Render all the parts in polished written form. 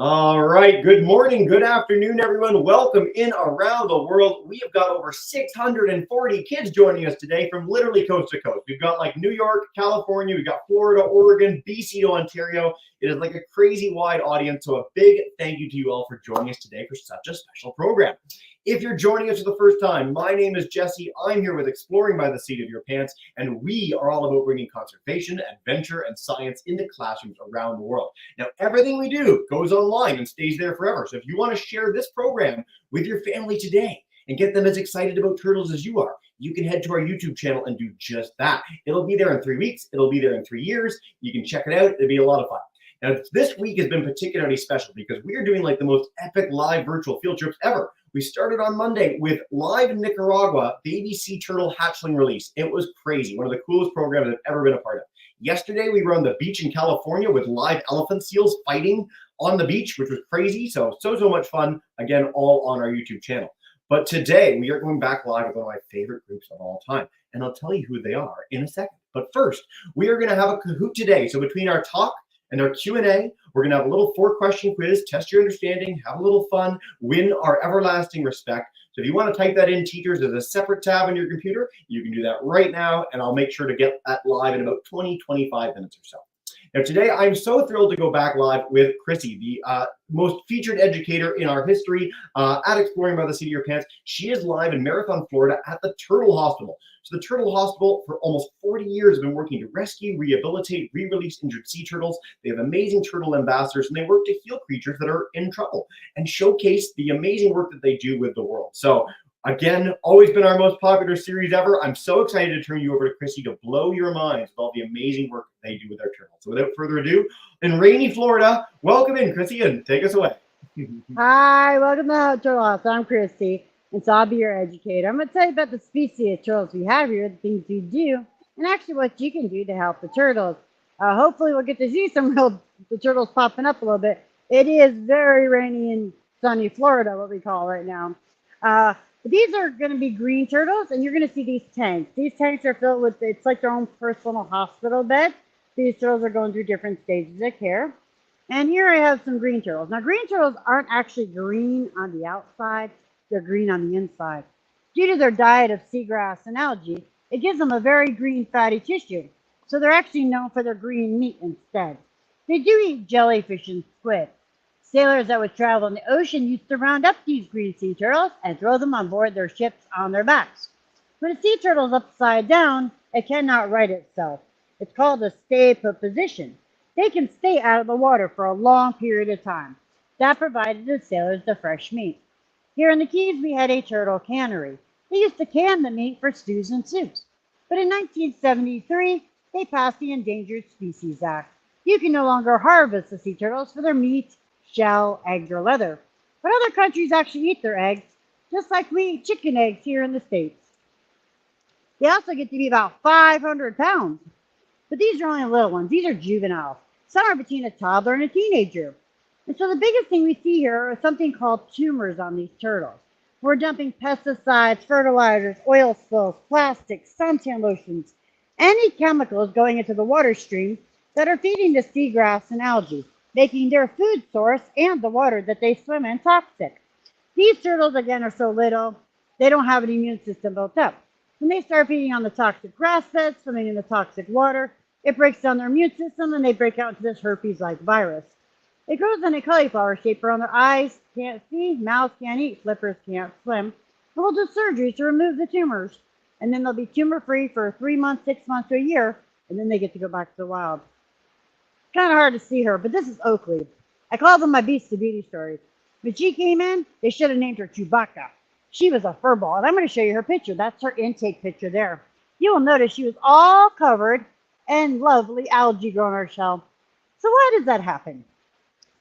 All right. Good morning. Good afternoon, everyone. Welcome in around the world. We have got over 640 kids joining us today from literally coast to coast. We've got like New York, California, we've got Florida, Oregon, BC to Ontario. It is like a crazy wide audience. So a big thank you to you all for joining us today for such a special program. If you're joining us for the first time, my name is Jesse. I'm here with Exploring by the Seat of Your Pants, and we are all about bringing conservation, adventure, and science into classrooms around the world. Now, everything we do goes online and stays there forever. So if you want to share this program with your family today and get them as excited about turtles as you are, you can head to our YouTube channel and do just that. It'll be there in 3 weeks. It'll be there in 3 years. You can check it out. It'll be a lot of fun. Now, this week has been particularly special because we are doing like the most epic live virtual field trips ever. We started on Monday with live Nicaragua baby sea turtle hatchling release. It was crazy. One of the coolest programs I've ever been a part of. Yesterday, we were on the beach in California with live elephant seals fighting on the beach, which was crazy. So much fun. Again, all on our YouTube channel. But today, we are going back live with one of my favorite groups of all time. And I'll tell you who they are in a second. But first, we are going to have a Kahoot today. So between our talk and our Q&A, we're going to have a little 4-question quiz, test your understanding, have a little fun, win our everlasting respect. So if you want to type that in, teachers, there's a separate tab on your computer. You can do that right now, and I'll make sure to get that live in about 20, 25 minutes or so. Now, today, I'm so thrilled to go back live with Chrissy, the most featured educator in our history at Exploring by the Seat of Your Pants. She is live in Marathon, Florida at the Turtle Hospital. So the Turtle Hospital, for almost 40 years, have been working to rescue, rehabilitate, re-release injured sea turtles. They have amazing turtle ambassadors, and they work to heal creatures that are in trouble and showcase the amazing work that they do with the world. So again, always been our most popular series ever. I'm so excited to turn you over to Chrissy to blow your minds with all the amazing work that they do with their turtles. So without further ado, in rainy Florida, welcome in, Chrissy, and take us away. Hi, welcome to Turtle House. I'm Christy, and so I'll be your educator. I'm going to tell you about the species of turtles we have here, the things we do, and actually what you can do to help the turtles. Hopefully, we'll get to see some real the turtles popping up a little bit. It is very rainy in sunny Florida, what we call right now. These are going to be green turtles, and you're going to see these tanks. These tanks are filled with, it's like their own personal hospital bed. These turtles are going through different stages of care. And here I have some green turtles. Now, green turtles aren't actually green on the outside. They're green on the inside. Due to their diet of seagrass and algae, it gives them a very green fatty tissue. So they're actually known for their green meat instead. They do eat jellyfish and squid. Sailors that would travel in the ocean used to round up these green sea turtles and throw them on board their ships on their backs. When a sea turtle is upside down, it cannot right itself. It's called a stay put position. They can stay out of the water for a long period of time. That provided the sailors the fresh meat. Here in the Keys, we had a turtle cannery. They used to can the meat for stews and soups. But in 1973, they passed the Endangered Species Act. You can no longer harvest the sea turtles for their meat, shell, eggs, or leather. But other countries actually eat their eggs, just like we eat chicken eggs here in the States. They also get to be about 500 pounds. But these are only little ones. These are juveniles. Some are between a toddler and a teenager. And so the biggest thing we see here are something called tumors on these turtles. We're dumping pesticides, fertilizers, oil spills, plastics, suntan lotions, any chemicals going into the water stream that are feeding the seagrass and algae, making their food source and the water that they swim in toxic. These turtles, again, are so little, they don't have an immune system built up. When they start feeding on the toxic grass beds, swimming in the toxic water, it breaks down their immune system and they break out into this herpes-like virus. It grows in a cauliflower shape around their eyes, can't see, mouths can't eat, flippers can't swim. And we'll do surgery to remove the tumors. And then they'll be tumor-free for 3 months, 6 months, to a year, and then they get to go back to the wild. It's kind of hard to see her, but this is Oakley. I call them my Beast of Beauty stories. When she came in, they should have named her Chewbacca. She was a furball, and I'm going to show you her picture. That's her intake picture there. You will notice she was all covered and lovely algae growing on her shell. So why does that happen?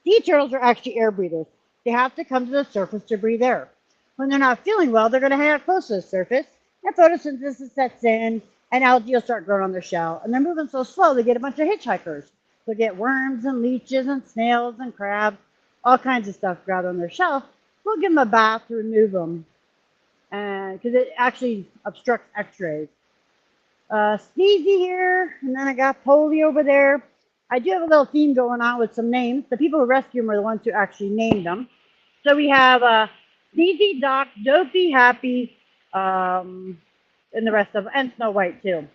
Sea turtles are actually air breathers. They have to come to the surface to breathe air. When they're not feeling well, they're going to hang out close to the surface, and photosynthesis sets in, and algae will start growing on their shell. And they're moving so slow, they get a bunch of hitchhikers. They'll get worms and leeches and snails and crabs, all kinds of stuff gathered on their shell. We'll give them a bath to remove them because it actually obstructs x-rays. Sneezy here, and then I got Polly over there. I do have a little theme going on with some names. The people who rescue them are the ones who actually named them. So we have Sneezy, Doc, Dopey, Happy, and the rest of them, and Snow White too.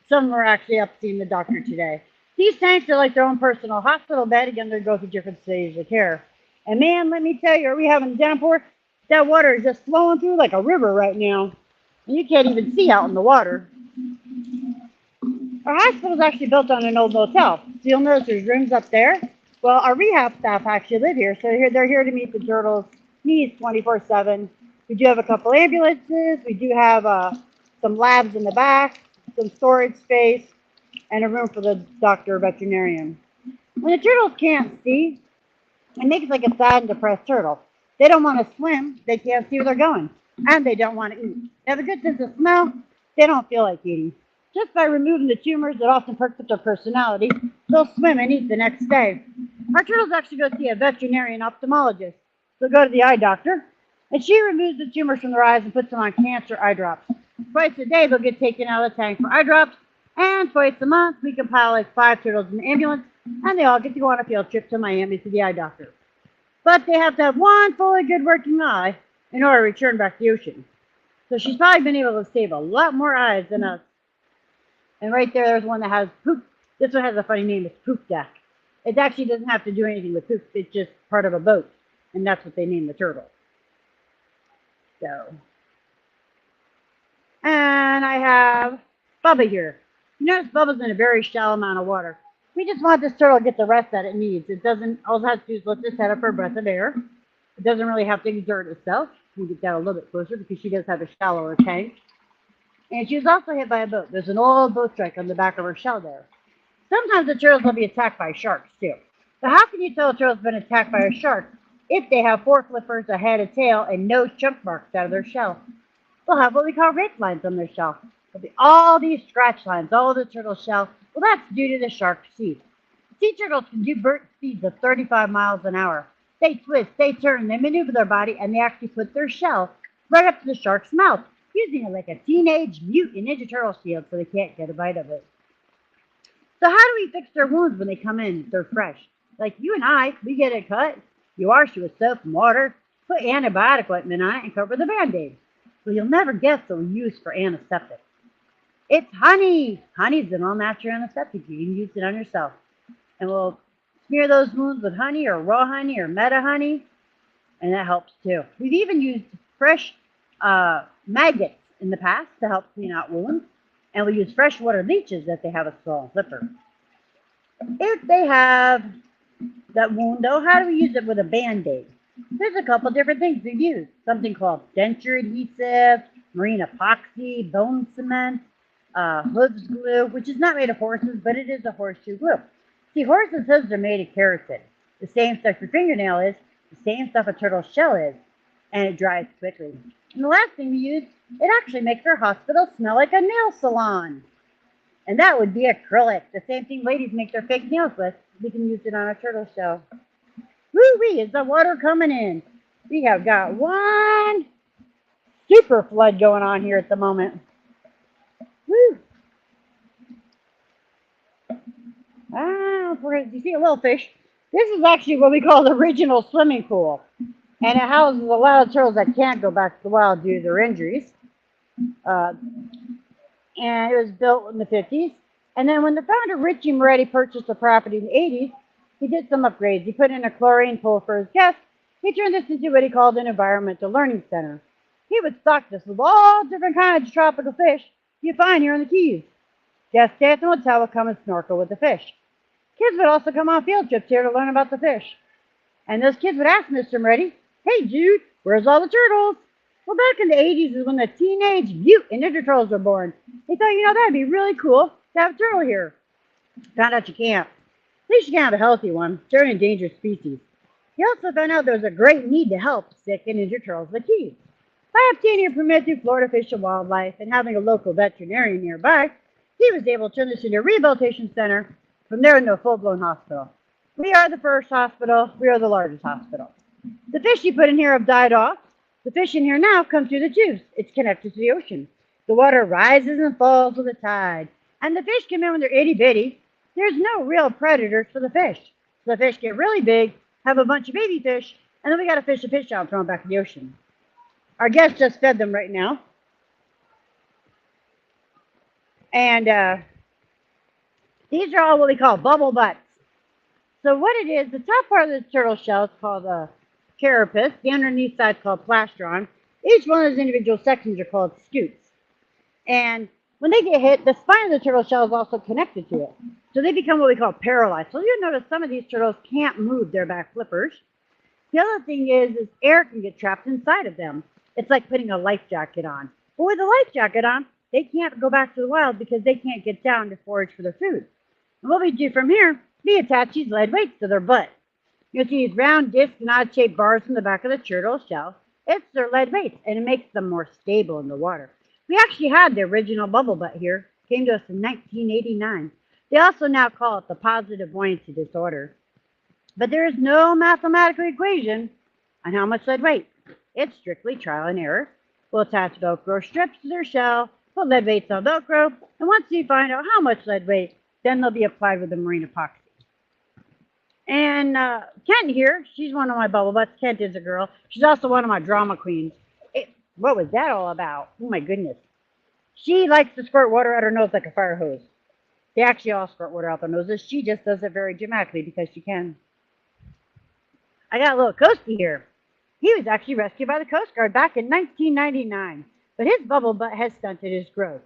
Some of them are actually up seeing the doctor today. These tanks are like their own personal hospital bed. Again, they go through different stages of care. And man, let me tell you, are we having a downpour? That water is just flowing through like a river right now. And you can't even see out in the water. Our hospital is actually built on an old motel. So you'll notice there's rooms up there. Well, our rehab staff actually live here, so they're here to meet the turtles' needs 24/7. We do have a couple ambulances. We do have some labs in the back, some storage space, and a room for the doctor or veterinarian. When the turtles can't see, it makes like a sad and depressed turtle. They don't want to swim. They can't see where they're going, and they don't want to eat. They have a good sense of smell. They don't feel like eating. Just by removing the tumors that often perks up their personality, they'll swim and eat the next day. Our turtles actually go see a veterinarian ophthalmologist. They'll go to the eye doctor, and she removes the tumors from their eyes and puts them on cancer eye drops. Twice a day, they'll get taken out of the tank for eye drops, and twice a month, we compile like 5 turtles in the ambulance, and they all get to go on a field trip to Miami to the eye doctor. But they have to have one fully good working eye in order to return back to the ocean. So she's probably been able to save a lot more eyes than us. And right there's one that has poop. This one has a funny name. It's Poop Deck. It actually doesn't have to do anything with poop. It's just part of a boat. And that's what they named the turtle. So. And I have Bubba here. You notice Bubba's in a very shallow amount of water. We just want this turtle to get the rest that it needs. It doesn't, all it has to do is lift its head up for a breath of air. It doesn't really have to exert itself. We can get that a little bit closer because she does have a shallower tank. And she was also hit by a boat. There's an old boat strike on the back of her shell there. Sometimes the turtles will be attacked by sharks too. But how can you tell a turtle's been attacked by a shark if they have 4 flippers, a head, a tail, and no chunk marks out of their shell? They'll have what we call rape lines on their shell. There'll be all these scratch lines all over the turtle's shell. Well, that's due to the shark's teeth. Sea turtles can do burst speeds of 35 miles an hour. They twist, they turn, they maneuver their body, and they actually put their shell right up to the shark's mouth, using it like a teenage mutant Ninja Turtle shield so they can't get a bite of it. So how do we fix their wounds when they come in? They're fresh. Like you and I, we get a cut. You wash it with soap and water, put antibiotic ointment on it, and cover the Band-Aid. Well, you'll never guess what we use for antiseptic. It's honey. Honey's an all-natural antiseptic. You can use it on yourself. And we'll smear those wounds with honey or raw honey or meta honey, and that helps too. We've even used fresh maggots in the past to help clean out wounds, and we use freshwater leeches if they have a swollen flipper. If they have that wound, though, how do we use it with a Band-Aid? There's a couple different things we use. Something called denture adhesive, marine epoxy, bone cement, hooves glue, which is not made of horses, but it is a horseshoe glue. See, horses' hooves are made of keratin. The same stuff your fingernail is, the same stuff a turtle's shell is, and it dries quickly. And the last thing we use, it actually makes our hospital smell like a nail salon. And that would be acrylic, the same thing ladies make their fake nails with. We can use it on a turtle shell. Woo-wee, is the water coming in? We have got one super flood going on here at the moment. Woo! You see a little fish. This is actually what we call the original swimming pool. And it houses a lot of turtles that can't go back to the wild due to their injuries. And it was built in the 50s. And then when the founder, Richie Moretti, purchased the property in the 80s, he did some upgrades. He put in a chlorine pool for his guests. He turned this into what he called an environmental learning center. He would stock this with all different kinds of tropical fish you find here in the Keys. Guests stay at the motel would come and snorkel with the fish. Kids would also come on field trips here to learn about the fish. And those kids would ask Mr. Moretti, "Hey, Jude, where's all the turtles?" Well, back in the 80s is when the Teenage Mutant Ninja Turtles were born. They thought, that'd be really cool to have a turtle here. Found out you can't. At least you can't have a healthy one. They're an endangered species. He also found out there was a great need to help sick and injured turtles in the Keys. By obtaining a permit through Florida Fish and Wildlife and having a local veterinarian nearby, he was able to turn this into a rehabilitation center, from there into a full-blown hospital. We are the first hospital. We are the largest hospital. The fish you put in here have died off. The fish in here now come through the tubes. It's connected to the ocean. The water rises and falls with the tide. And the fish come in when they're itty-bitty, there's no real predators for the fish. So the fish get really big, have a bunch of baby fish, and then we got to fish the fish out and throw them back in the ocean. Our guest just fed them right now. And these are all what we call bubble butts. So what it is, the top part of the turtle shell is called a carapace. The underneath side is called plastron. Each one of those individual sections are called scutes. And when they get hit, the spine of the turtle shell is also connected to it. So they become what we call paralyzed. So you'll notice some of these turtles can't move their back flippers. The other thing is air can get trapped inside of them. It's like putting a life jacket on. But with a life jacket on, they can't go back to the wild because they can't get down to forage for their food. And what we do from here, we attach these lead weights to their butt. You'll see these round disc and odd-shaped bars in the back of the turtle shell. It's their lead weights, and it makes them more stable in the water. We actually had the original bubble butt here. It came to us in 1989. They also now call it the positive buoyancy disorder. But there is no mathematical equation on how much lead weight. It's strictly trial and error. We'll attach Velcro strips to their shell, put lead weights on Velcro, and once you find out how much lead weight, then they'll be applied with the marine epoxy. And Kent here, she's one of my bubble butts. Kent is a girl. She's also one of my drama queens. What was that all about? Oh my goodness. She likes to squirt water out her nose like a fire hose. They actually all squirt water out their noses. She just does it very dramatically because she can. I got a little Coastie here. He was actually rescued by the Coast Guard back in 1999, but his bubble butt has stunted his growth.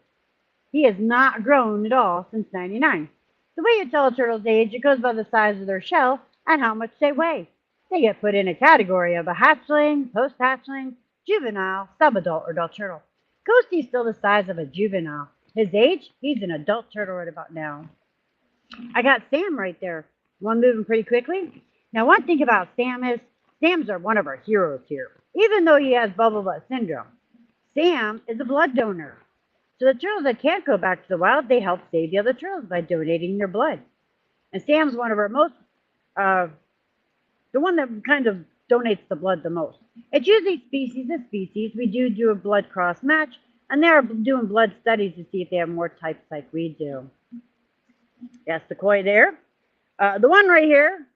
He has not grown at all since 99. The way you tell a turtle's age, it goes by the size of their shell and how much they weigh. They get put in a category of a hatchling, post-hatchling, juvenile, subadult, or adult turtle. Coastie's still the size of a juvenile. His age, he's an adult turtle right about now. I got Sam right there. One moving pretty quickly. Now, one thing about Sam is, Sam's one of our heroes here. Even though he has bubble butt syndrome, Sam is a blood donor. So the turtles that can't go back to the wild, they help save the other turtles by donating their blood. And Sam's one of our most, the one that kind of donates the blood the most. It's usually species to species. We do a blood cross match, and they're doing blood studies to see if they have more types like we do. Yes, the koi there. The one right here,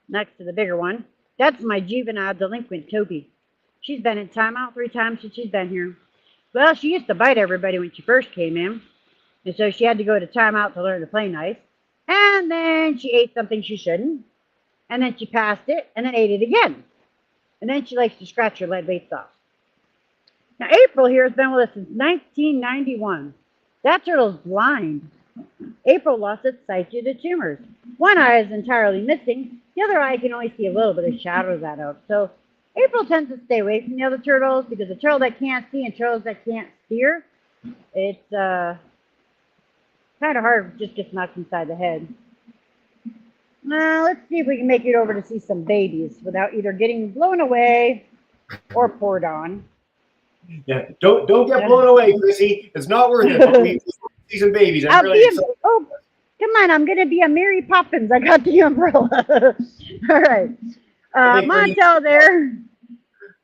next to the bigger one, that's my juvenile delinquent Toby. She's been in timeout 3 times since she's been here. Well, she used to bite everybody when she first came in, and so she had to go to timeout to learn to play nice. And then she ate something she shouldn't, and then she passed it, and then ate it again. And then she likes to scratch her lead weights off. Now, April here has been with us since 1991. That turtle's blind. April lost its sight due to tumors. One eye is entirely missing. The other eye can only see a little bit of shadows out of. So April tends to stay away from the other turtles because the turtle that can't see and turtles that can't steer, it's kind of hard, just gets knocked inside the head. Now, let's see if we can make it over to see some babies without either getting blown away or poured on. Yeah, don't get blown away, Chrissy. It's not worth it. But we see some babies. I'm really excited. Oh, come on! I'm gonna be a Mary Poppins. I got the umbrella. All right, Montel there.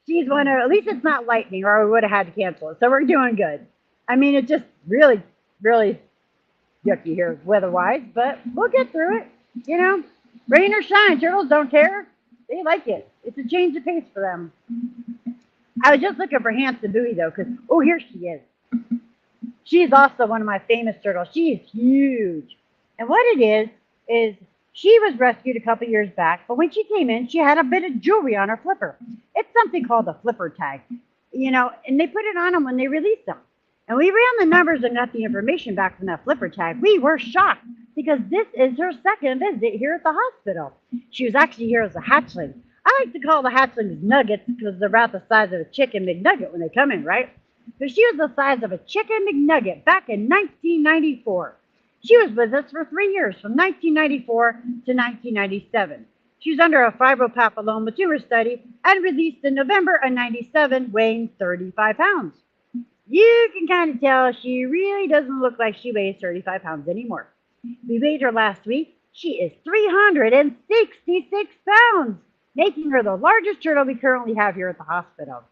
She's one of. At least it's not lightning, or we would have had to cancel it. So we're doing good. I mean, it's just really, really yucky here weather-wise, but we'll get through it. You know, rain or shine, turtles don't care. They like it. It's a change of pace for them. I was just looking for Hanson Bowie, though, because, oh, here she is. She's also one of my famous turtles. She is huge. And what it is she was rescued a couple years back, but when she came in, she had a bit of jewelry on her flipper. It's something called a flipper tag, you know, and they put it on them when they released them. And we ran the numbers and got the information back from that flipper tag. We were shocked because this is her second visit here at the hospital. She was actually here as a hatchling. I like to call the hatchlings nuggets because they're about the size of a chicken McNugget when they come in, right? So she was the size of a chicken McNugget back in 1994. She was with us for 3 years, from 1994 to 1997. She was under a fibropapilloma tumor study and released in November of 97, weighing 35 pounds. You can kind of tell she really doesn't look like she weighs 35 pounds anymore. We weighed her last week. She is 366 pounds, making her the largest turtle we currently have here at the hospital.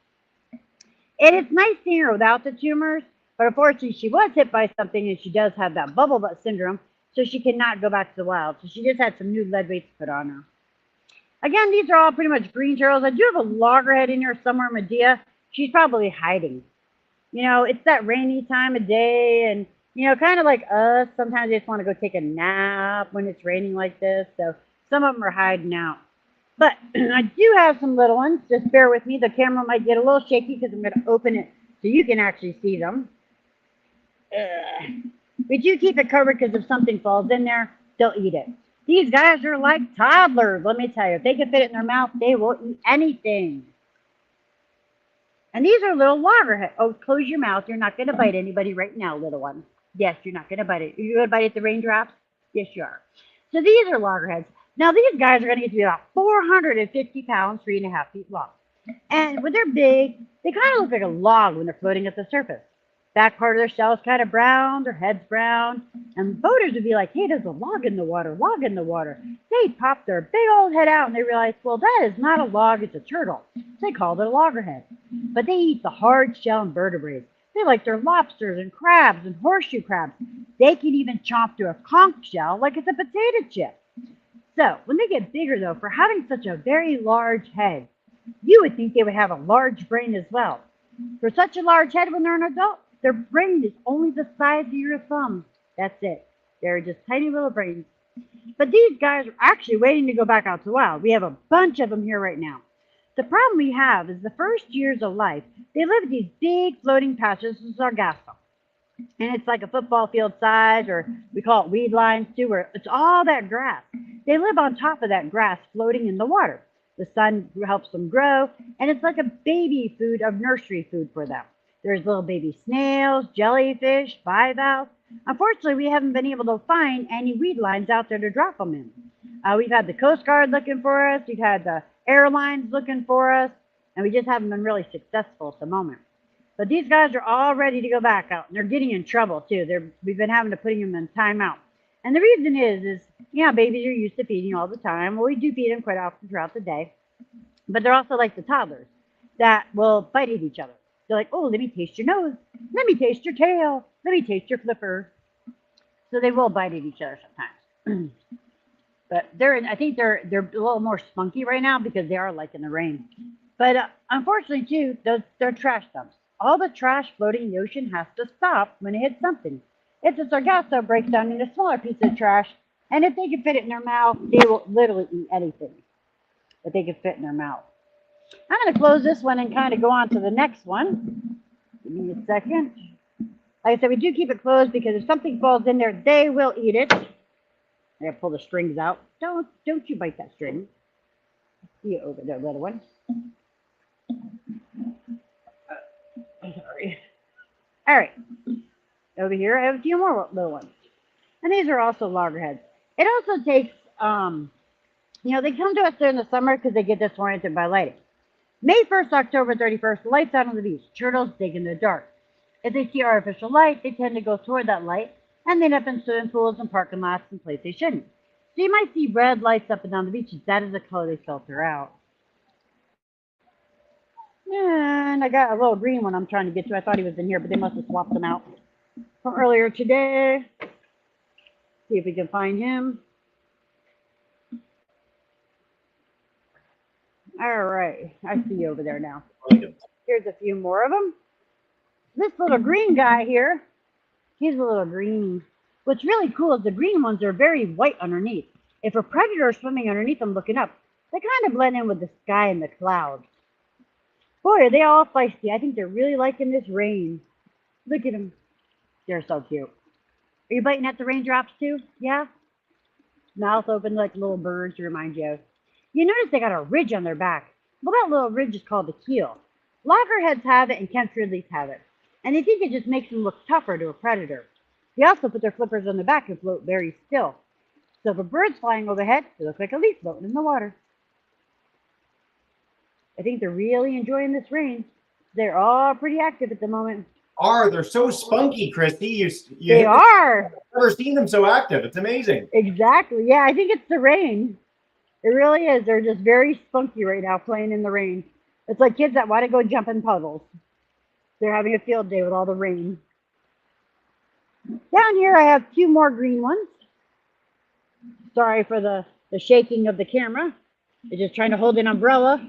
And it's nice seeing her without the tumors, but unfortunately she was hit by something and she does have that bubble butt syndrome, so she cannot go back to the wild. So she just had some new lead weights put on her. Again, these are all pretty much green turtles. I do have a loggerhead in here somewhere, Medea. She's probably hiding. You know, it's that rainy time of day, and, you know, kind of like us, sometimes they just want to go take a nap when it's raining like this. So some of them are hiding out. But I do have some little ones. Just bear with me. The camera might get a little shaky because I'm going to open it so you can actually see them. We do keep it covered because if something falls in there, they'll eat it. These guys are like toddlers, let me tell you. If they can fit it in their mouth, they will eat anything. And these are little loggerheads. Oh, close your mouth. You're not going to bite anybody right now, little one. Yes, you're not going to bite it. Are you going to bite at the raindrops? Yes, you are. So these are loggerheads. Now, these guys are going to get to be about 450 pounds, 3.5 feet long. And when they're big, they kind of look like a log when they're floating at the surface. Back part of their shell is kind of brown, their head's brown. And boaters would be like, hey, there's a log in the water, log in the water. They pop their big old head out and they realize, well, that is not a log, it's a turtle. So they called it a loggerhead. But they eat the hard shell invertebrates. They like their lobsters and crabs and horseshoe crabs. They can even chomp through a conch shell like it's a potato chip. So when they get bigger, though, for having such a very large head, you would think they would have a large brain as well. For such a large head when they're an adult, their brain is only the size of your thumb. That's it. They're just tiny little brains. But these guys are actually waiting to go back out to the wild. We have a bunch of them here right now. The problem we have is the first years of life, they live in these big floating patches of sargasso. And it's like a football field size, or we call it weed lines too, where it's all that grass. They live on top of that grass floating in the water. The sun helps them grow, and it's like a baby food of nursery food for them. There's little baby snails, jellyfish, bivalves. Unfortunately, we haven't been able to find any weed lines out there to drop them in. We've had the Coast Guard looking for us. We've had the airlines looking for us, and we just haven't been really successful at the moment. But these guys are all ready to go back out, and they're getting in trouble too. We've been having to put them in timeout. And the reason is yeah, babies are used to feeding all the time. Well, we do feed them quite often throughout the day. But they're also like the toddlers that will bite at each other. They're like, oh, let me taste your nose. Let me taste your tail. Let me taste your flipper. So they will bite at each other sometimes. But I think they're a little more spunky right now because they are like in the rain. But unfortunately, too, they're trash dumps. All the trash floating in the ocean has to stop when it hits something. If the sargasso breaks down into smaller pieces of trash, and if they can fit it in their mouth, they will literally eat anything that they can fit in their mouth. I'm going to close this one and kind of go on to the next one. Give me a second. Like I said, we do keep it closed because if something falls in there, they will eat it. I gotta pull the strings out. Don't you bite that string. See you over there, little one. Sorry. All right. Over here, I have a few more little ones. And these are also loggerheads. It also takes, they come to us during the summer because they get disoriented by lighting. May 1st, October 31st, lights out on the beach. Turtles dig in the dark. If they see artificial light, they tend to go toward that light and they end up in swimming pools and parking lots and places they shouldn't. So you might see red lights up and down the beaches. That is the color they filter out. And I got a little green one I'm trying to get to. I thought he was in here, but they must have swapped him out from earlier today. See if we can find him. All right, I see you over there now. Here's a few more of them. This little green guy here, he's a little green. What's really cool is the green ones are very white underneath. If a predator is swimming underneath them looking up, they kind of blend in with the sky and the clouds. Boy, are they all feisty. I think they're really liking this rain. Look at them. They're so cute. Are you biting at the raindrops too? Yeah? Mouth open like little birds to remind you of. You notice they got a ridge on their back. Well, that little ridge is called the keel. Loggerheads have it and Kent Ridleys have it. And they think it just makes them look tougher to a predator. They also put their flippers on the back and float very still. So if a bird's flying overhead, they look like a leaf floating in the water. I think they're really enjoying this rain. They're all pretty active at the moment. They're so spunky, Christy. They are. I've never seen them so active. It's amazing. Exactly. Yeah, I think it's the rain. It really is. They're just very spunky right now playing in the rain. It's like kids that want to go jump in puddles. They're having a field day with all the rain. Down here I have two more green ones. Sorry for the shaking of the camera. It's just trying to hold an umbrella,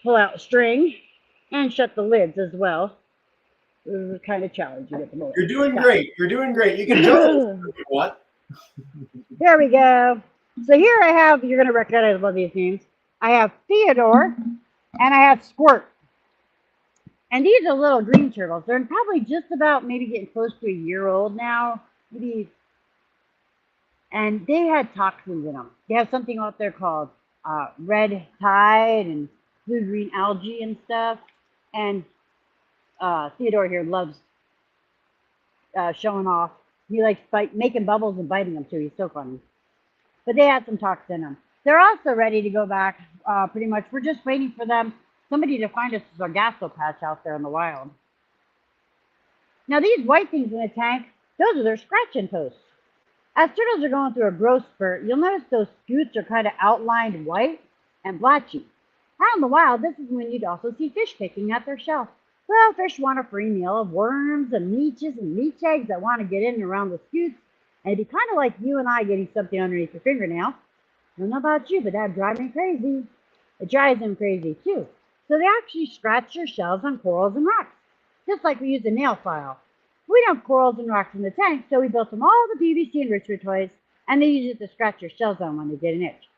pull out string, and shut the lids as well. This is kind of challenging at the moment. You're doing great. You're doing great. You can jump if you want. There we go. So here I have, you're going to recognize all these names. I have Theodore and I have Squirt. And these are little green turtles. They're probably just about maybe getting close to a year old now. Maybe. And they had toxins in them. They have something out there called red tide and blue green algae and stuff. And Theodore here loves showing off. He likes making bubbles and biting them too. He's so funny. But they had some toxins in them. They're also ready to go back. Pretty much, we're just waiting for somebody to find us a Sargasso patch out there in the wild. Now these white things in the tank, those are their scratching posts. As turtles are going through a growth spurt, you'll notice those scutes are kind of outlined white and blotchy. Out in the wild, this is when you'd also see fish picking at their shell. Well, fish want a free meal of worms and leeches and leech eggs that want to get in and around the scutes. And it'd be kind of like you and I getting something underneath your fingernail. I don't know about you, but that'd drive me crazy. It drives them crazy too. So they actually scratch their shells on corals and rocks, just like we use a nail file. We don't have corals and rocks in the tank, so we built them all the PVC enrichment toys, and they use it to scratch their shells on when they get an itch.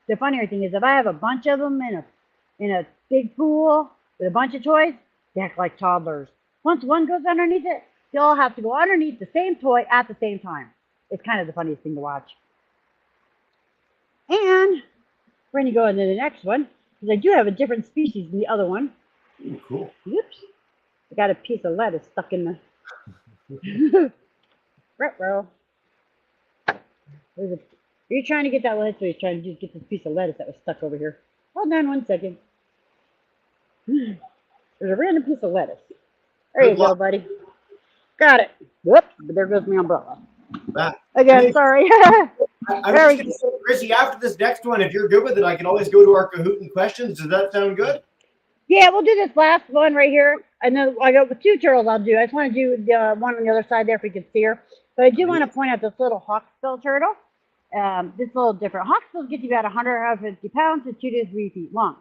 The funnier thing is, if I have a bunch of them in a big pool with a bunch of toys, they act like toddlers. Once one goes underneath it, they all have to go underneath the same toy at the same time. It's kind of the funniest thing to watch. And we're going to go into the next one, because I do have a different species than the other one. Ooh, cool. Oops. I got a piece of lettuce stuck in the... Ruh-roh. You're trying to get that lettuce, or you're trying to get this piece of lettuce that was stuck over here. Hold on 1 second. There's a random piece of lettuce. There you go, buddy. Got it. Whoops, but there goes my umbrella. Again, sorry. I'm just going to say, Chrissy, after this next one, if you're good with it, I can always go to our Kahoot and questions. Does that sound good? Yeah, we'll do this last one right here. And then I got with 2 turtles I'll do. I just want to do the one on the other side there if we can see her. But I do want to point out this little hawksbill turtle. This is a little different. Hawksbills get to be about 150 pounds to 2 to 3 feet long.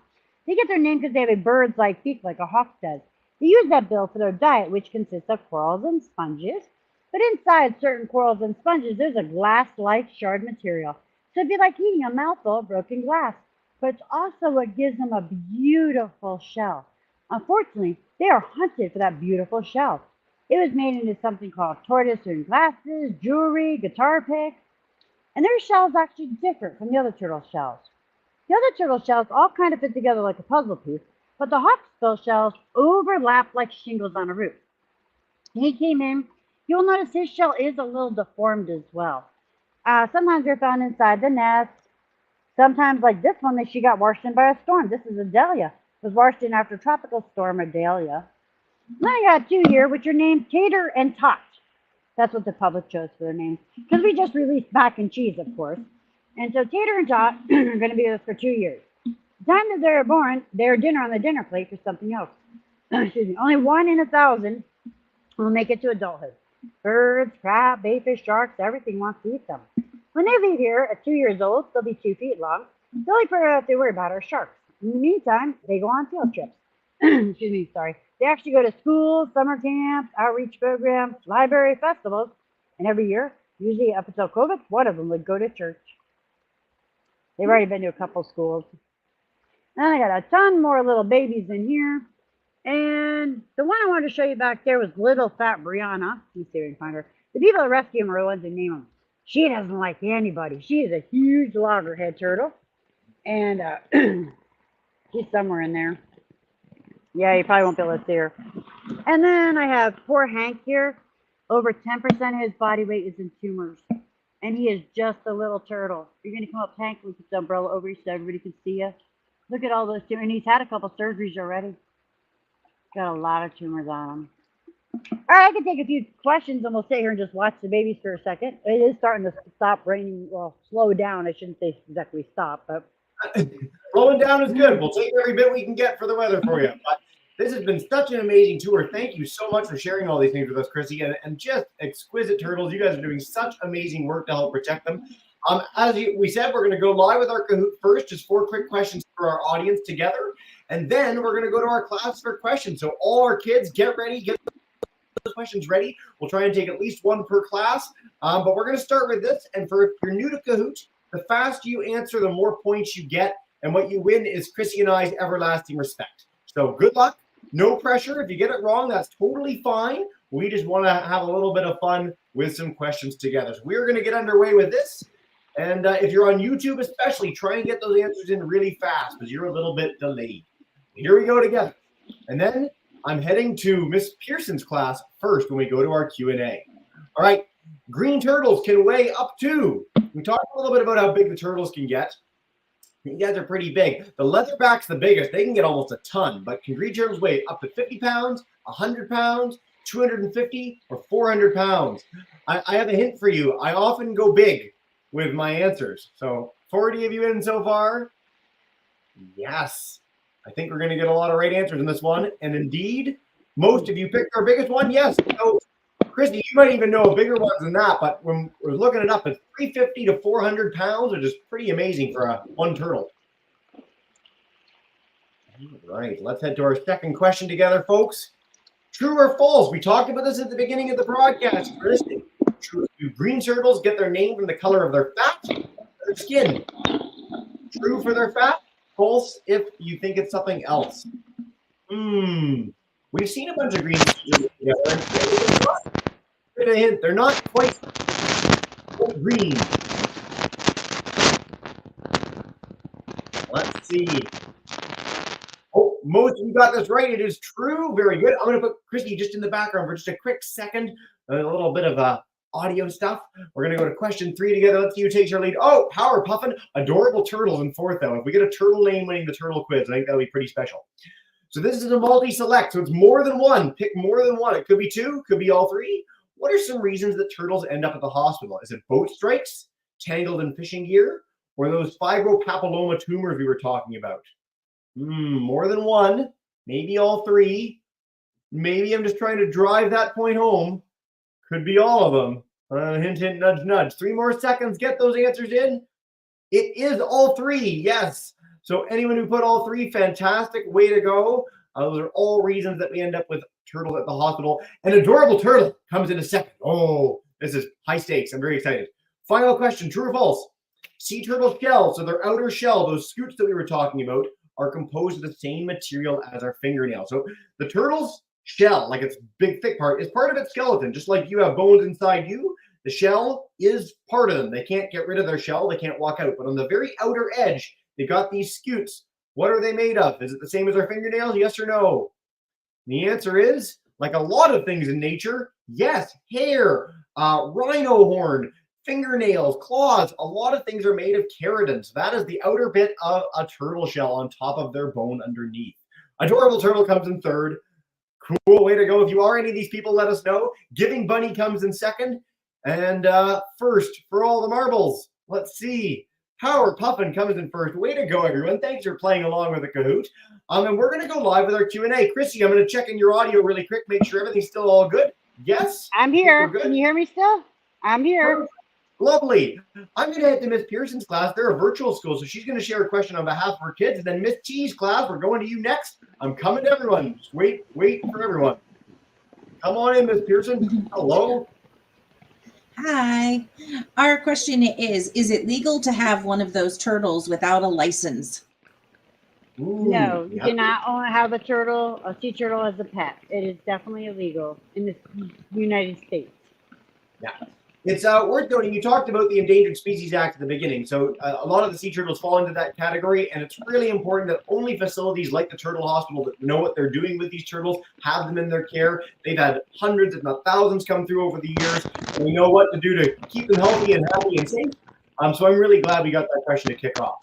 They get their name because they have a bird's-like beak like a hawk does. They use that bill for their diet, which consists of corals and sponges. But inside certain corals and sponges, there's a glass-like shard material. So it'd be like eating a mouthful of broken glass. But it's also what gives them a beautiful shell. Unfortunately, they are hunted for that beautiful shell. It was made into something called tortoise and glasses, jewelry, guitar picks. And their shell is actually different from the other turtle shells. The other turtle shells all kind of fit together like a puzzle piece, but the hawksbill shells overlap like shingles on a roof. He came in. You'll notice his shell is a little deformed as well. Sometimes they're found inside the nest. Sometimes, like this one, she got washed in by a storm. This is a dahlia. It was washed in after a tropical storm, a dahlia. Then I got 2 here, which are named Tater and Tot. That's what the public chose for their names. Because we just released mac and cheese, of course. And so Tater and Tot are going to be with us for 2 years. The time that they're born, they're dinner on the dinner plate for something else. Excuse me. Only 1 in 1,000 will make it to adulthood. Birds, crab, bayfish, sharks, everything wants to eat them. When they leave here at 2 years old, they'll be 2 feet long. The only part they worry about are sharks. In the meantime, they go on field trips. Excuse me, sorry. They actually go to school, summer camps, outreach programs, library festivals, and every year, usually up until COVID, one of them would go to church. They've already been to a couple schools. And then I got a ton more little babies in here. And the one I wanted to show you back there was little fat Brianna. Let me see if I can find her. The people that rescue them are the ones that name them. She doesn't like anybody. She is a huge loggerhead turtle. And she's somewhere in there. Yeah, you probably won't be able to see her. And then I have poor Hank here. Over 10% of his body weight is in tumors. And he is just a little turtle. You're going to come up, Hank, with the umbrella over you so everybody can see you. Look at all those tumors. And he's had a couple surgeries already. Got a lot of tumors on him. All right, I can take a few questions and we'll sit here and just watch the babies for a second. It is starting to stop raining. Well, slow down. I shouldn't say exactly stop, but Slowing down is good. We'll take every bit we can get for the weather for you. But this has been such an amazing tour. Thank you so much for sharing all these things with us, Chrissy, and just exquisite turtles. You guys are doing such amazing work to help protect them. We said, we're going to go live with our Kahoot first, just 4 quick questions for our audience together. And then we're going to go to our class for questions. So all our kids, get ready, get those questions ready. We'll try and take at least 1 per class. But we're going to start with this. And if you're new to Kahoot, the faster you answer, the more points you get. And what you win is Chrissy and I's everlasting respect. So good luck. No pressure. If you get it wrong, that's totally fine. We just want to have a little bit of fun with some questions together. So we're going to get underway with this. And if you're on YouTube especially, try and get those answers in really fast because you're a little bit delayed. Here we go together. And then I'm heading to Miss Pearson's class first when we go to our Q&A. All right, green turtles can weigh up to, we talked a little bit about how big the turtles can get. You guys are pretty big. The leatherback's the biggest. They can get almost a ton, but can green turtles weigh up to 50 pounds, 100 pounds, 250, or 400 pounds? I have a hint for you. I often go big with my answers. So 40 of you in so far? Yes. I think we're going to get a lot of right answers in this one. And indeed, most of you picked our biggest one. Yes. So, Christy, you might even know bigger ones than that. But when we're looking it up, it's 350 to 400 pounds, which is pretty amazing for one turtle. All right. Let's head to our second question together, folks. True or false? We talked about this at the beginning of the broadcast, Christy. True. Do green turtles get their name from the color of their fat or their skin? True for their fat? False if you think it's something else. We've seen a bunch of green turtles together. A hint, they're not quite green. Let's see. Oh, most of you got this right. It is true. Very good. I'm going to put Christy just in the background for just a quick second. A little bit of audio stuff. We're going to go to question 3 together. Let's see who takes our lead. Oh, Power Puffin, adorable turtles in 4th, though. If we get a turtle name winning the turtle quiz, I think that'll be pretty special. So this is a multi-select, so it's more than one. Pick more than one. It could be 2, could be all 3. What are some reasons that turtles end up at the hospital? Is it boat strikes, tangled in fishing gear, or those fibropapilloma tumors we were talking about? More than one, maybe all 3. Maybe I'm just trying to drive that point home. Could be all of them. Hint, hint, nudge, nudge. 3 more seconds. Get those answers in. It is all 3. Yes. So anyone who put all 3, fantastic. Way to go. Those are all reasons that we end up with turtles at the hospital. An adorable turtle comes in a second. Oh, this is high stakes. I'm very excited. Final question. True or false? Sea turtle shells, so their outer shell, those scutes that we were talking about, are composed of the same material as our fingernail. So the turtle's shell, like its big thick part, is part of its skeleton. Just like you have bones inside you, the shell is part of them. They can't get rid of their shell. They can't walk out. But on the very outer edge, they got these scutes. What are they made of? Is it the same as our fingernails? Yes or no? The answer is, like a lot of things in nature, yes. Hair, rhino horn, fingernails, claws, a lot of things are made of keratin. So that is the outer bit of a turtle shell on top of their bone underneath. Adorable turtle comes in 3rd. Cool, way to go. If you are any of these people, let us know. Giving Bunny comes in 2nd. And first, for all the marbles, let's see. Power Puffin comes in 1st. Way to go, everyone. Thanks for playing along with the Kahoot. And we're going to go live with our Q&A. Chrissy, I'm going to check in your audio really quick, make sure everything's still all good. Yes? I'm here. Can you hear me still? I'm here. Perfect. Lovely. I'm going to head to Miss Pearson's class. They're a virtual school, so she's going to share a question on behalf of her kids. And then Miss T's class, we're going to you next. I'm coming to everyone. Just wait for everyone. Come on in, Miss Pearson. Hello. Hi. Our question is it legal to have one of those turtles without a license? Ooh, no, you cannot have a sea turtle as a pet. It is definitely illegal in the United States. Yeah. It's worth noting, you talked about the Endangered Species Act at the beginning. So a lot of the sea turtles fall into that category, and it's really important that only facilities like the Turtle Hospital that know what they're doing with these turtles have them in their care. They've had hundreds, if not thousands, come through over the years, and we know what to do to keep them healthy and happy and safe. So I'm really glad we got that question to kick off.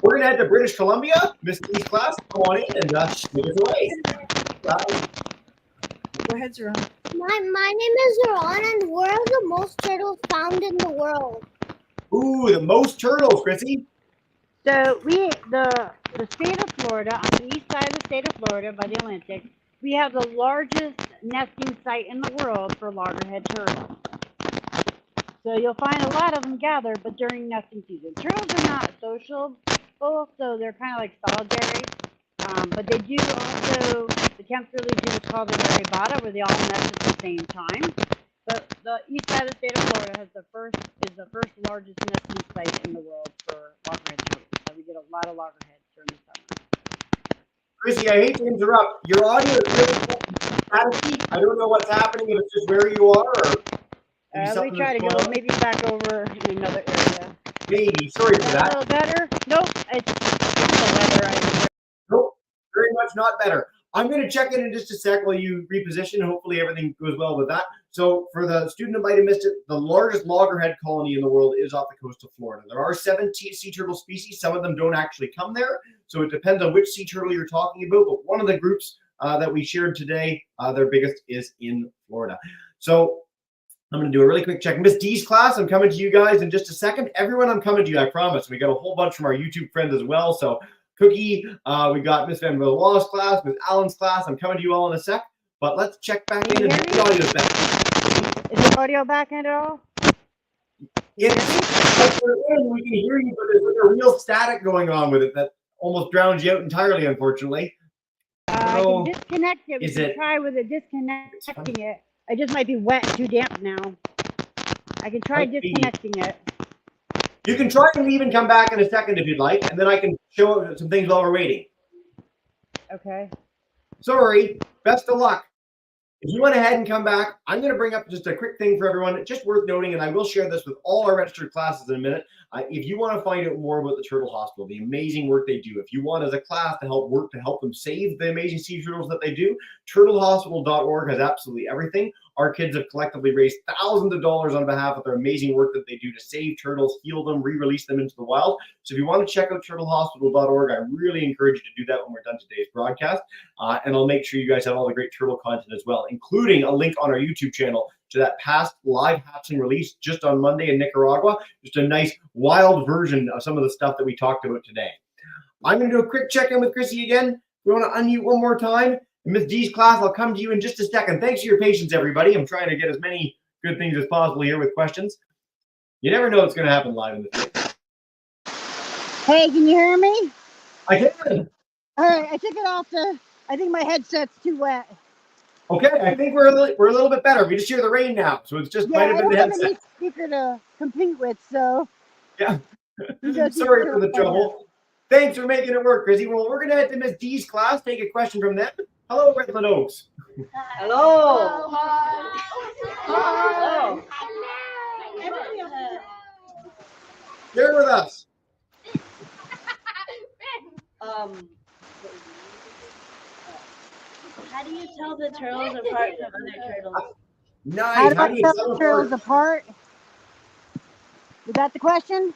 We're going to head to British Columbia, Miss T's class. Come on in and take us away. Go ahead, Zeron. My name is Zeron, and where are the most turtles found in the world? Ooh, the most turtles, Chrissy. So the state of Florida, on the east side of the state of Florida by the Atlantic, we have the largest nesting site in the world for loggerhead turtles. So you'll find a lot of them gathered, but during nesting season. Turtles are not social, so they're kind of like solitary. But they do also, the Kemp's really do what's called an arrabata, where they all nest at the same time. But the east side of the state of Florida is the first largest nesting site in the world for loggerhead turtles. So we get a lot of loggerheads during the summer. Chrissy, I hate to interrupt. Your audio is really staticky. I don't know what's happening, if it's just where you are or maybe We something try to that's go going on. maybe back over in another area. Maybe. Sorry for A that. little better? Nope. It's the weather. Nope. Very much not better. I'm going to check in just a sec while you reposition. Hopefully everything goes well with that. So for the student who might have missed it, the largest loggerhead colony in the world is off the coast of Florida. There are 7 sea turtle species. Some of them don't actually come there. So it depends on which sea turtle you're talking about. But one of the groups that we shared today, their biggest is in Florida. So I'm going to do a really quick check. Miss D's class, I'm coming to you guys in just a second. Everyone, I'm coming to you, I promise. We got a whole bunch from our YouTube friends as well. So Cookie, we got Miss Van Wallace class, Miss Allen's class. I'm coming to you all in a sec. But let's check back in and the audio's back. Is the audio back in at all? We can hear you, but there's like a real static going on with it that almost drowns you out entirely, unfortunately. I can disconnect it. We Is can it- try with it disconnecting it. It just might be wet, too damp now. I can try Might be. disconnecting it. You can try and leave and come back in a second if you'd like, and then I can show some things while we're waiting. Okay. Sorry, best of luck. If you went ahead and come back, I'm going to bring up just a quick thing for everyone, just worth noting, and I will share this with all our registered classes in a minute. If you want to find out more about the Turtle Hospital, the amazing work they do, if you want as a class to help them save the amazing sea turtles that they do, turtlehospital.org has absolutely everything. Our kids have collectively raised thousands of dollars on behalf of their amazing work that they do to save turtles, heal them, re-release them into the wild. So if you want to check out turtlehospital.org, I really encourage you to do that when we're done today's broadcast. And I'll make sure you guys have all the great turtle content as well, including a link on our YouTube channel to that past live hatchling release just on Monday in Nicaragua. Just a nice wild version of some of the stuff that we talked about today. I'm going to do a quick check-in with Chrissy again. We want to unmute one more time. Miss D's class, I'll come to you in just a second. Thanks for your patience, everybody. I'm trying to get as many good things as possible here with questions. You never know what's going to happen live in the stream. Hey, can you hear me? I can. All right, I took it off I think my headset's too wet. Okay, I think we're a little bit better. We just hear the rain now, so it's just might have I been don't the have headset. any speaker to compete with, so. Yeah. Just Sorry keep for the it trouble. Thanks for making it work, Chrissy. Well, we're going to head to Miss D's class, take a question from them. Hello, Redland Oaks. Hello. Hello. Share with us. How do you tell the turtles apart from other turtles? Nice. How do I tell tell the turtles apart? Is that the question?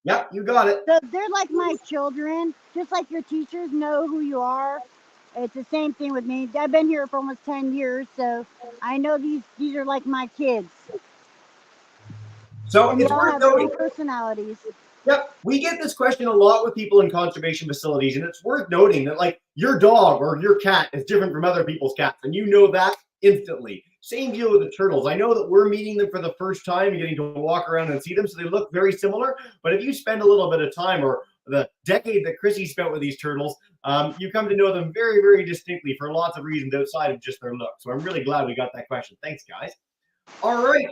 Yep, you got it. So they're like my children, just like your teachers know who you are. It's the same thing with me. I've been here for almost 10 years, so I know these are like my kids. So And they it's all worth have their own noting. personalities. Yep, we get this question a lot with people in conservation facilities, and it's worth noting that, like, your dog or your cat is different from other people's cats, and you know that instantly. Same deal with the turtles. I know that we're meeting them for the first time and getting to walk around and see them, so they look very similar. But if you spend a little bit of time, or the decade that Chrissy spent with these turtles, you come to know them very, very distinctly for lots of reasons outside of just their look. So I'm really glad we got that question. Thanks, guys. All right,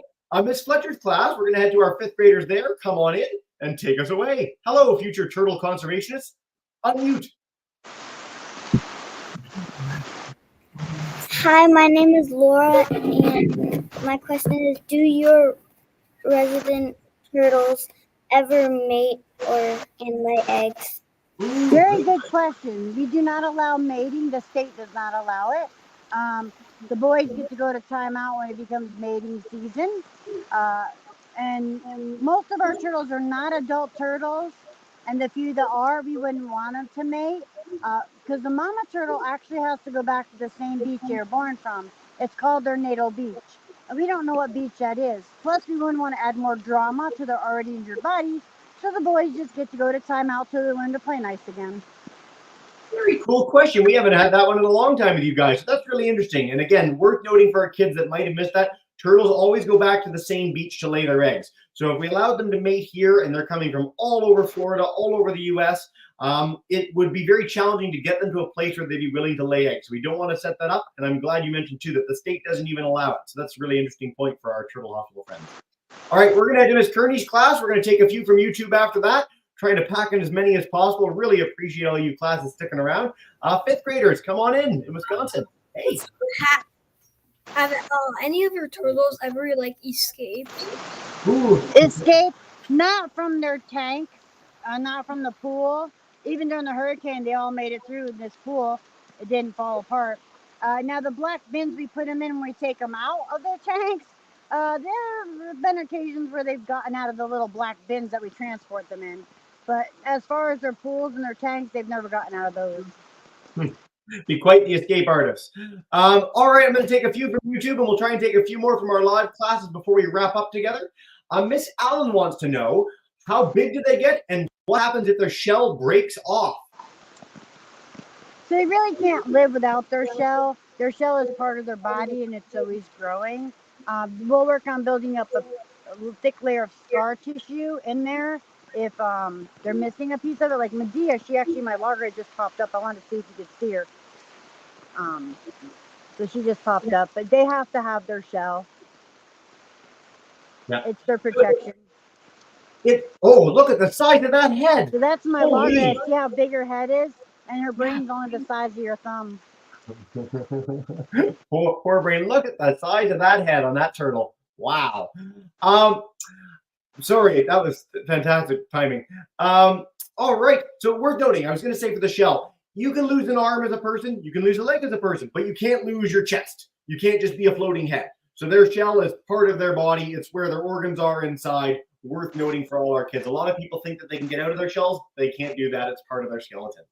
Miss Fletcher's class, we're going to head to our 5th graders there. Come on in and take us away. Hello, future turtle conservationists. Unmute. Hi, my name is Laura, and my question is: do your resident turtles ever mate or lay eggs? Very good question. We do not allow mating. The state does not allow it. The boys get to go to timeout when it becomes mating season. And most of our turtles are not adult turtles. And the few that are, we wouldn't want them to mate. Because the mama turtle actually has to go back to the same beach they were born from. It's called their natal beach. And we don't know what beach that is. Plus, we wouldn't want to add more drama to their already injured bodies. So the boys just get to go to timeout till they learn to play nice again. Very cool question. We haven't had that one in a long time with you guys. So that's really interesting. And again, worth noting for our kids that might have missed that, turtles always go back to the same beach to lay their eggs. So if we allowed them to mate here and they're coming from all over Florida, all over the US, it would be very challenging to get them to a place where they'd be willing to lay eggs. So we don't want to set that up. And I'm glad you mentioned too that the state doesn't even allow it. So that's a really interesting point for our turtle hospital friends. All right, we're going to head to Miss Kearney's class. We're going to take a few from YouTube after that, trying to pack in as many as possible. Really appreciate all you classes sticking around. Fifth graders, come on in Wisconsin. Hey. Have any of your turtles ever like escaped? Ooh. Escape not from their tank, not from the pool. Even during the hurricane, they all made it through in this pool. It didn't fall apart. Now the black bins we put them in when we take them out of their tanks, there have been occasions where they've gotten out of the little black bins that we transport them in. But as far as their pools and their tanks, they've never gotten out of those. Be quite the escape artist. All right, I'm going to take a few from YouTube, and we'll try and take a few more from our live classes before we wrap up together. Miss Allen wants to know, how big do they get, and what happens if their shell breaks off? So they really can't live without their shell. Their shell is part of their body, and it's always growing. We'll work on building up a thick layer of scar tissue in there if they're missing a piece of it. Like Medea, my logger had just popped up. I wanted to see if you could see her. So she just popped up, but they have to have their shell. Yeah. It's their protection. Oh, look at the size of that head. So that's my Holy. loggerhead. See how big her head is? And her brain's only the size of your thumb. Poor brain. Look at the size of that head on that turtle. Wow. Sorry, that was fantastic timing. All right. So worth noting, I was going to say for the shell, you can lose an arm as a person, you can lose a leg as a person, but you can't lose your chest. You can't just be a floating head. So their shell is part of their body. It's where their organs are inside. Worth noting for all our kids. A lot of people think that they can get out of their shells. They can't do that. It's part of their skeleton.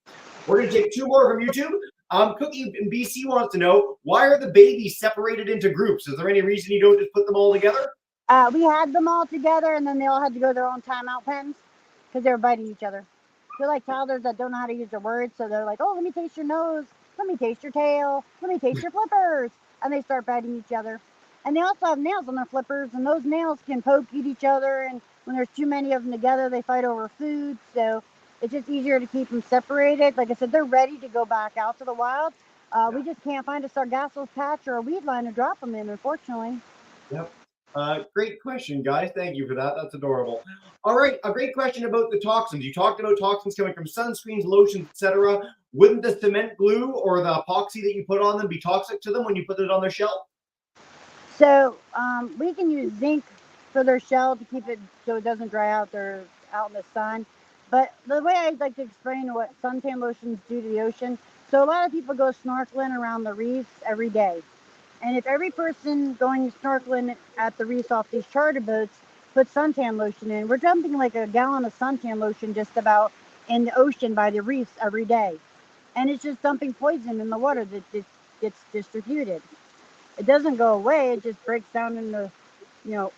We're going to take two more from YouTube. Cookie in BC wants to know, why are the babies separated into groups? Is there any reason you don't just put them all together? We had them all together, and then they all had to go to their own timeout pens because they were biting each other. They're like toddlers that don't know how to use their words, so they're like, oh, let me taste your nose, let me taste your tail, let me taste your flippers, and they start biting each other. And they also have nails on their flippers, and those nails can poke at each other, and when there's too many of them together, they fight over food, so it's just easier to keep them separated. Like I said, they're ready to go back out to the wild. We just can't find a sargassous patch or a weed line to drop them in, unfortunately. Yep. Great question, guys. Thank you for that. That's adorable. All right, a great question about the toxins. You talked about toxins coming from sunscreens, lotions, etc. Wouldn't the cement glue or the epoxy that you put on them be toxic to them when you put it on their shell? So we can use zinc for their shell to keep it so it doesn't dry out. They're out in the sun. But the way I like to explain what suntan lotions do to the ocean, so a lot of people go snorkeling around the reefs every day. And if every person going snorkeling at the reefs off these charter boats puts suntan lotion in, we're dumping like a gallon of suntan lotion just about in the ocean by the reefs every day. And it's just dumping poison in the water that gets distributed. It doesn't go away. It just breaks down into,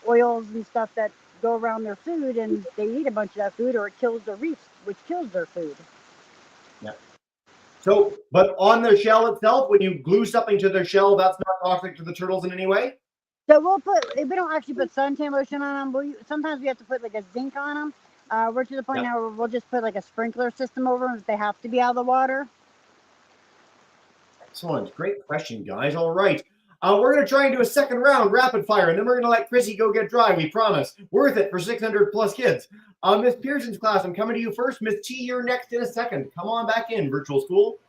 oils and stuff that go around their food, and they eat a bunch of that food, or it kills the reefs, which kills their food. Yeah. So, but on their shell itself, when you glue something to their shell, that's not toxic to the turtles in any way? So we don't actually put suntan lotion on them. Sometimes we have to put like a zinc on them. We're to the point now where we'll just put like a sprinkler system over them if they have to be out of the water. Excellent. Great question, guys. All right. We're going to try and do a second round, rapid fire, and then we're going to let Chrissy go get dry. We promise. Worth it for 600 plus kids. Miss Pearson's class, I'm coming to you first. Miss T, you're next in a second. Come on back in, virtual school.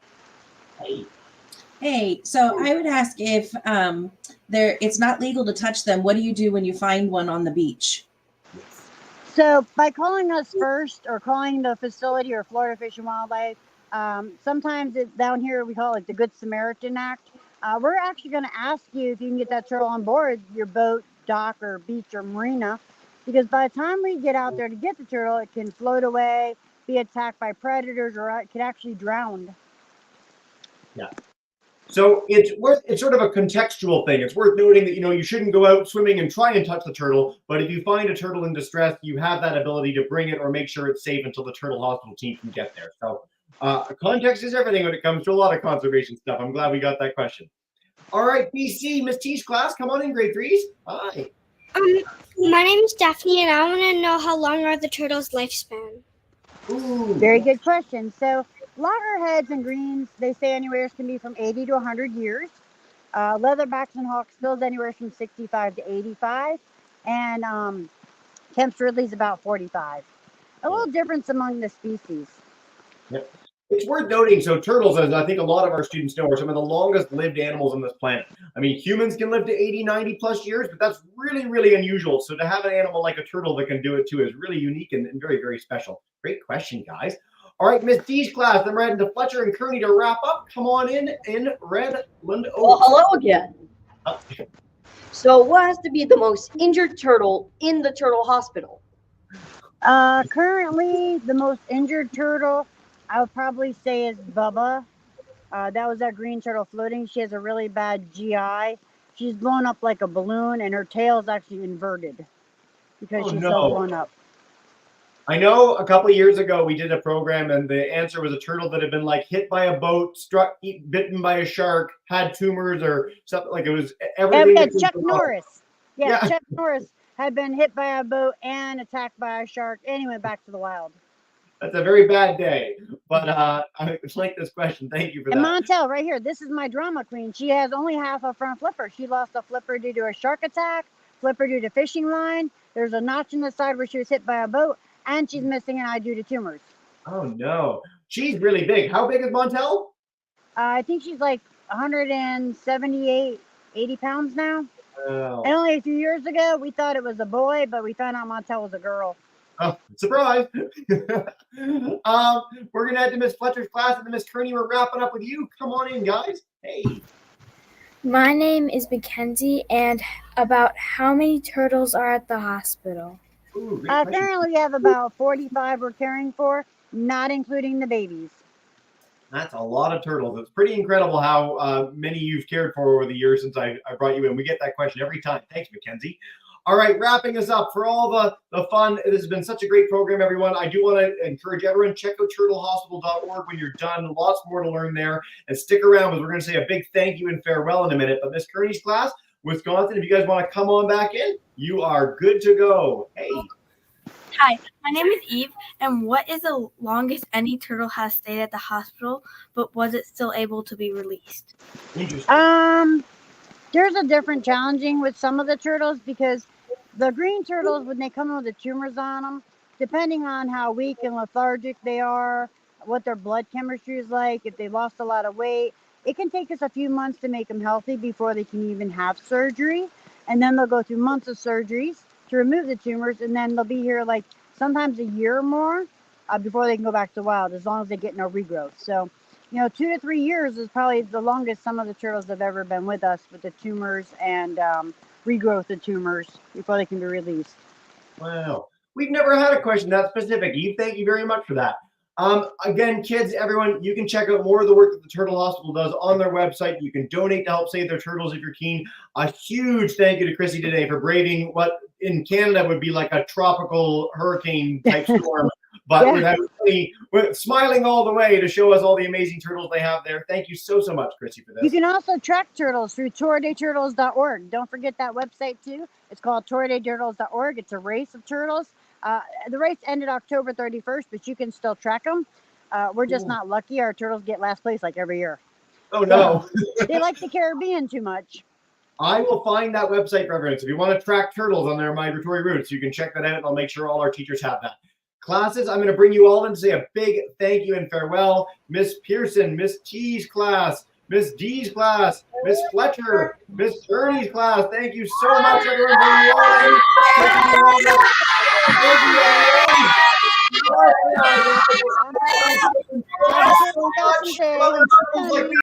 Hey, so I would ask if it's not legal to touch them. What do you do when you find one on the beach? So by calling us first, or calling the facility or Florida Fish and Wildlife, sometimes it's down here, we call it the Good Samaritan Act. We're actually going to ask you if you can get that turtle on board your boat, dock, or beach, or marina, because by the time we get out there to get the turtle, it can float away, be attacked by predators, or it could actually drown. Yeah. So it's sort of a contextual thing. It's worth noting that, you shouldn't go out swimming and try and touch the turtle, but if you find a turtle in distress, you have that ability to bring it or make sure it's safe until the turtle hospital team can get there. So context is everything when it comes to a lot of conservation stuff. I'm glad we got that question. All right, BC, Miss T's class, come on in, grade 3s. Hi. My name is Daphne, and I want to know how long are the turtles' lifespan? Ooh. Very good question. So loggerheads and greens, they say anywhere can be from 80 to 100 years. Leatherbacks and hawksbills anywhere from 65 to 85. And Kemp's Ridley's about 45. A little difference among the species. Yep. It's worth noting, so turtles, as I think a lot of our students know, are some of the longest lived animals on this planet. I mean, humans can live to 80, 90 plus years, but that's really, really unusual. So to have an animal like a turtle that can do it too is really unique and very, very special. Great question, guys. All right, Miss D's class, then we're heading to Fletcher and Kearney to wrap up. Come on in Redland Oaks. Well, hello again. So what has to be the most injured turtle in the turtle hospital? Currently, the most injured turtle, I would probably say, is Bubba. That was that green turtle floating. She has a really bad GI. She's blown up like a balloon, and her tail is actually inverted because she's so blown up. I know a couple of years ago we did a program, and the answer was a turtle that had been like hit by a boat, bitten by a shark, had tumors or something. Like it was everything. Chuck Norris. Yeah, Chuck Norris had been hit by a boat and attacked by a shark, and he went back to the wild. That's a very bad day, but I like this question. Thank you for that. And Montel, right here, this is my drama queen. She has only half a front flipper. She lost a flipper due to a shark attack, flipper due to fishing line. There's a notch in the side where she was hit by a boat, and she's missing an eye due to tumors. Oh, no. She's really big. How big is Montel? I think she's like 178, 80 pounds now. Oh. And only a few years ago, we thought it was a boy, but we found out Montel was a girl. Oh, surprise. We're going to head to Miss Fletcher's class, and then Miss Kearney, we're wrapping up with you. Come on in, guys. Hey. My name is Mackenzie, and about how many turtles are at the hospital? Ooh, Currently, we have about 45 we're caring for, not including the babies. That's a lot of turtles. It's pretty incredible how many you've cared for over the years since I brought you in. We get that question every time. Thanks, Mackenzie. All right, wrapping us up for all the fun. This has been such a great program, everyone. I do want to encourage everyone, check out turtlehospital.org when you're done. Lots more to learn there. And stick around because we're going to say a big thank you and farewell in a minute. But Miss Kearney's class, Wisconsin, if you guys want to come on back in, you are good to go. Hey. Hi, my name is Eve, and what is the longest any turtle has stayed at the hospital, but was it still able to be released? Interesting. There's a different challenging with some of the turtles because the green turtles, when they come in with the tumors on them, depending on how weak and lethargic they are, what their blood chemistry is like, if they lost a lot of weight, it can take us a few months to make them healthy before they can even have surgery. And then they'll go through months of surgeries to remove the tumors, and then they'll be here like sometimes a year or more before they can go back to wild, as long as they get no regrowth. So, 2 to 3 years is probably the longest some of the turtles have ever been with us with the tumors and regrowth of tumors before they can be released. Wow. We've never had a question that specific. Eve, thank you very much for that. Again, kids, everyone, you can check out more of the work that the Turtle Hospital does on their website. You can donate to help save their turtles if you're keen. A huge thank you to Chrissy today for braving what in Canada would be like a tropical hurricane type storm. But we're smiling all the way to show us all the amazing turtles they have there. Thank you so much, Chrissy, for this. You can also track turtles through tourdayturtles.org. Don't forget that website, too. It's called tourdayturtles.org. It's a race of turtles. The race ended October 31st, but you can still track them. We're just not lucky. Our turtles get last place like every year. Oh, no. They like the Caribbean too much. I will find that website for everyone. So if you want to track turtles on their migratory routes, you can check that out, and I'll make sure all our teachers have that. Classes, I'm going to bring you all in to say a big thank you and farewell. Miss Pearson, Miss T's class, Miss D's class, Miss Fletcher, Miss Kearney's class. Thank you so much, everyone, for you all. Thank you.